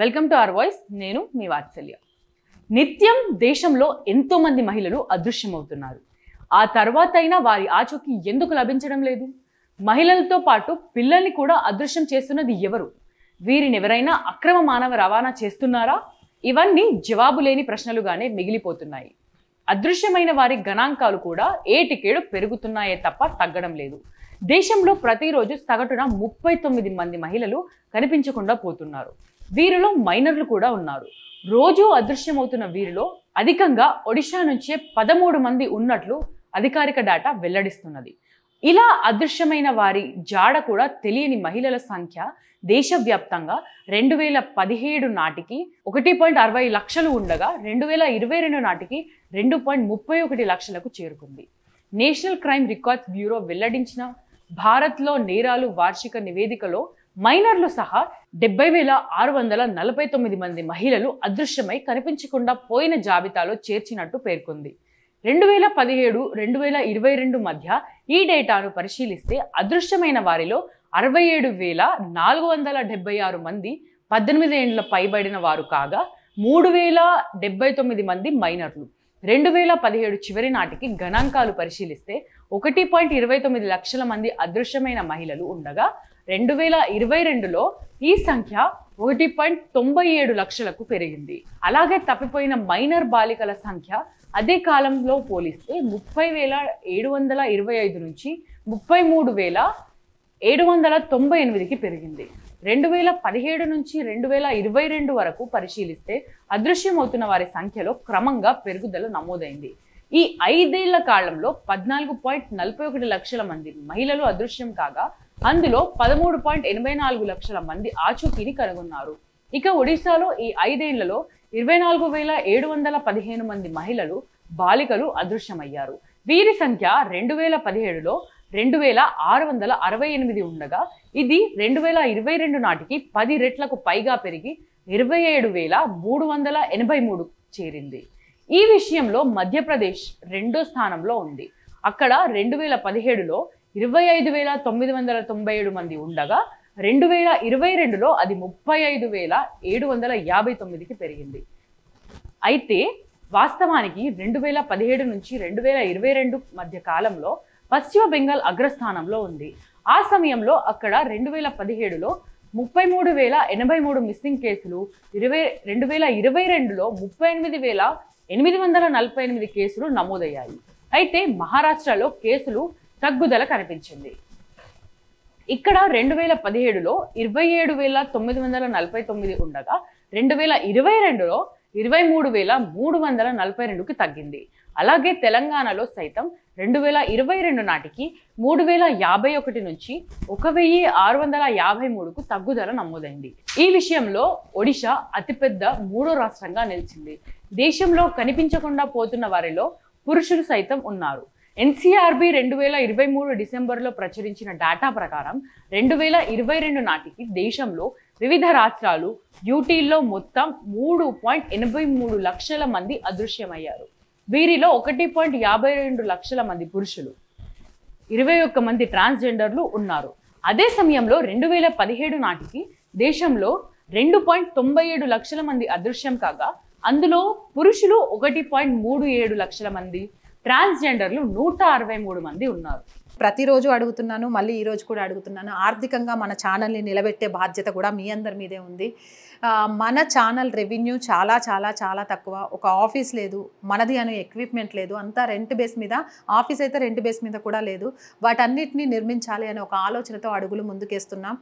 Welcome to our voice. నేను మీ వాత్సల్య. నిత్యం దేశంలో ఎంతో మంది మహిళలు అదృశ్యమవుతున్నారు. ఆ తర్వాత అయినా వారి ఆచూకీ ఎందుకు లభించడం లేదు? మహిళలతో పాటు పిల్లల్ని కూడా అదృశ్యం చేస్తున్నది ఎవరు? వీరిని ఎవరైనా అక్రమ మానవ రవాణా చేస్తున్నారా? ఇవన్నీ జవాబు లేని ప్రశ్నలుగానే మిగిలిపోతున్నాయి. అదృశ్యమైన వారి గణాంకాలు కూడా ఏటికేడు పెరుగుతున్నాయే తప్ప తగ్గడం లేదు. దేశంలో ప్రతిరోజు సగటున 39 మంది మహిళలు కనిపించకుండా పోతున్నారు. వీరిలో మైనర్లు కూడా ఉన్నారు. రోజు అదృశ్యమవుతున్న వీరిలో అధికంగా ఒడిషా నుంచే 13 మంది ఉన్నట్లు అధికారిక డేటా వెల్లడిస్తున్నది. ఇలా అదృశ్యమైన వారి జాడ కూడా తెలియని మహిళల సంఖ్య దేశవ్యాప్తంగా 2017 నాటికి 1.60 లక్షలు ఉండగా 2022 నాటికి 2.31 లక్షలకు చేరుకుంది. నేషనల్ క్రైమ్ రికార్డ్స్ బ్యూరో వెల్లడించిన భారత్లో నేరాలు వార్షిక నివేదికలో మైనర్లు సహా 70,649 మంది మహిళలు అదృశ్యమై కనిపించకుండా పోయిన జాబితాలో చేర్చినట్టు పేర్కొంది. 2017-2022 మధ్య ఈ డేటాను పరిశీలిస్తే అదృశ్యమైన వారిలో 67,476 మంది 18 ఏళ్ల పైబడిన వారు కాగా 3,079 మంది మైనర్లు. 2017 చివరి నాటికి గణాంకాలు పరిశీలిస్తే 1.29 లక్షల మంది అదృశ్యమైన మహిళలు ఉండగా 2022లో ఈ సంఖ్య 1.97 లక్షలకు పెరిగింది. అలాగే తప్పిపోయిన మైనర్ బాలికల సంఖ్య అదే కాలంలో పోలిస్తే 30,725 నుంచి 33,798కి పెరిగింది. 2017 నుంచి 2022 వరకు పరిశీలిస్తే అదృశ్యమవుతున్న వారి సంఖ్యలో క్రమంగా పెరుగుదల నమోదైంది. ఈ 5 ఏళ్ల కాలంలో 14.41 లక్షల మంది మహిళలు అదృశ్యం కాగా అందులో 13.84 లక్షల మంది ఆచూకీని కనుగొన్నారు. ఇక ఒడిశాలో ఈ 5 ఏళ్లలో 24,715 మంది మహిళలు బాలికలు అదృశ్యమయ్యారు. వీరి సంఖ్య 2017లో 2,668 ఉండగా ఇది 2022 నాటికి 10 రెట్లకు పైగా పెరిగి 27,383 చేరింది. ఈ విషయంలో మధ్యప్రదేశ్ రెండో స్థానంలో ఉంది. అక్కడ 2017లో 25,997 మంది ఉండగా 2022లో అది 35,759కి పెరిగింది. అయితే వాస్తవానికి 2017 నుంచి 2022 మధ్య కాలంలో పశ్చిమ బెంగాల్ అగ్రస్థానంలో ఉంది. ఆ సమయంలో అక్కడ 2017లో 33,083 మిస్సింగ్ కేసులు, 2022లో 38,848 కేసులు నమోదయ్యాయి. అయితే మహారాష్ట్రలో కేసులు తగ్గుదల కనిపించింది. ఇక్కడ 2017లో 27,949 ఉండగా 2022లో 23,342కి తగ్గింది. అలాగే తెలంగాణలో సైతం 2022 నాటికి 3,051 నుంచి 1,653కు తగ్గుదల నమోదైంది. ఈ విషయంలో ఒడిషా అతిపెద్ద మూడో రాష్ట్రంగా నిలిచింది. దేశంలో కనిపించకుండా పోతున్న వారిలో పురుషులు సైతం ఉన్నారు. ఎన్సీఆర్బీ 2023 డిసెంబర్లో ప్రచురించిన డేటా ప్రకారం 2022 నాటికి దేశంలో వివిధ రాష్ట్రాలు యూటీల్లో మొత్తం 3.83 లక్షల మంది అదృశ్యమయ్యారు. వీరిలో 1.52 లక్షల మంది పురుషులు, 21 మంది ట్రాన్స్జెండర్లు ఉన్నారు. అదే సమయంలో 2017 నాటికి దేశంలో 2.97 లక్షల మంది అదృశ్యం కాగా అందులో పురుషులు 1.37 లక్షల మంది, ట్రాన్స్జెండర్లు 163 మంది ఉన్నారు. ప్రతిరోజు అడుగుతున్నాను, మళ్ళీ ఈరోజు కూడా అడుగుతున్నాను. ఆర్థికంగా మన ఛానల్ని నిలబెట్టే బాధ్యత కూడా మీ అందరి మీదే ఉంది. మన ఛానల్ రెవెన్యూ చాలా చాలా చాలా తక్కువ. ఒక ఆఫీస్ లేదు, మనది అనే ఎక్విప్మెంట్ లేదు, అంతా రెంట్ బేస్ మీద. ఆఫీస్ అయితే రెంట్ బేస్ మీద కూడా లేదు. వాటన్నిటిని నిర్మించాలి అనే ఒక ఆలోచనతో అడుగులు ముందుకేస్తున్నాం.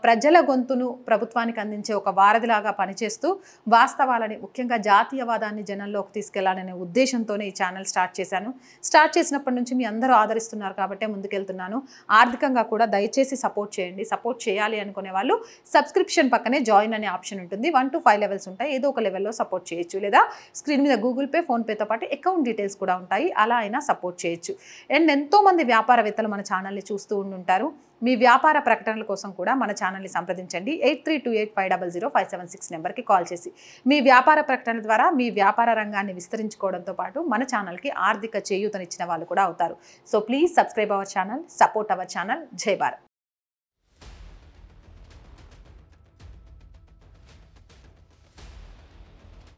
ప్రజల గొంతును ప్రభుత్వానికి అందించే ఒక వారధిలాగా పనిచేస్తూ వాస్తవాలని, ముఖ్యంగా జాతీయవాదాన్ని జనంలోకి తీసుకెళ్లాలనే ఉద్దేశంతోనే ఈ ఛానల్ స్టార్ట్ చేశాను. స్టార్ట్ చేసినప్పటి నుంచి మీ అందరూ ఆదరిస్తున్నారు కాబట్టే ముందుకెళ్తున్నాను. ఆర్థికంగా కూడా దయచేసి సపోర్ట్ చేయండి. సపోర్ట్ చేయాలి అనుకునే వాళ్ళు సబ్స్క్రిప్షన్ పక్కనే జాయిన్ అనే ఆప్షన్ ఉంటుంది. 1 to 5 లెవెల్స్ ఉంటాయి. ఏదో ఒక లెవెల్లో సపోర్ట్ చేయొచ్చు. లేదా స్క్రీన్ మీద గూగుల్ పే, ఫోన్పేతో పాటు అకౌంట్ డీటెయిల్స్ కూడా ఉంటాయి. అలా అయినా సపోర్ట్ చేయొచ్చు. అండ్ ఎంతోమంది వ్యాపారవేత్తలు మన ఛానల్ని చూస్తూ ఉంటుంటారు. మీ వ్యాపార ప్రకటనల కోసం కూడా మన ఛానల్ని సంప్రదించండి. 8328500576 నెంబర్కి కాల్ చేసి మీ వ్యాపార ప్రకటన ద్వారా మీ వ్యాపార రంగాన్ని విస్తరించుకోవడంతో పాటు మన ఛానల్కి ఆర్థిక చేయూతనిచ్చిన వాళ్ళు కూడా అవుతారు. So please subscribe our channel, support our channel. జై భారత్.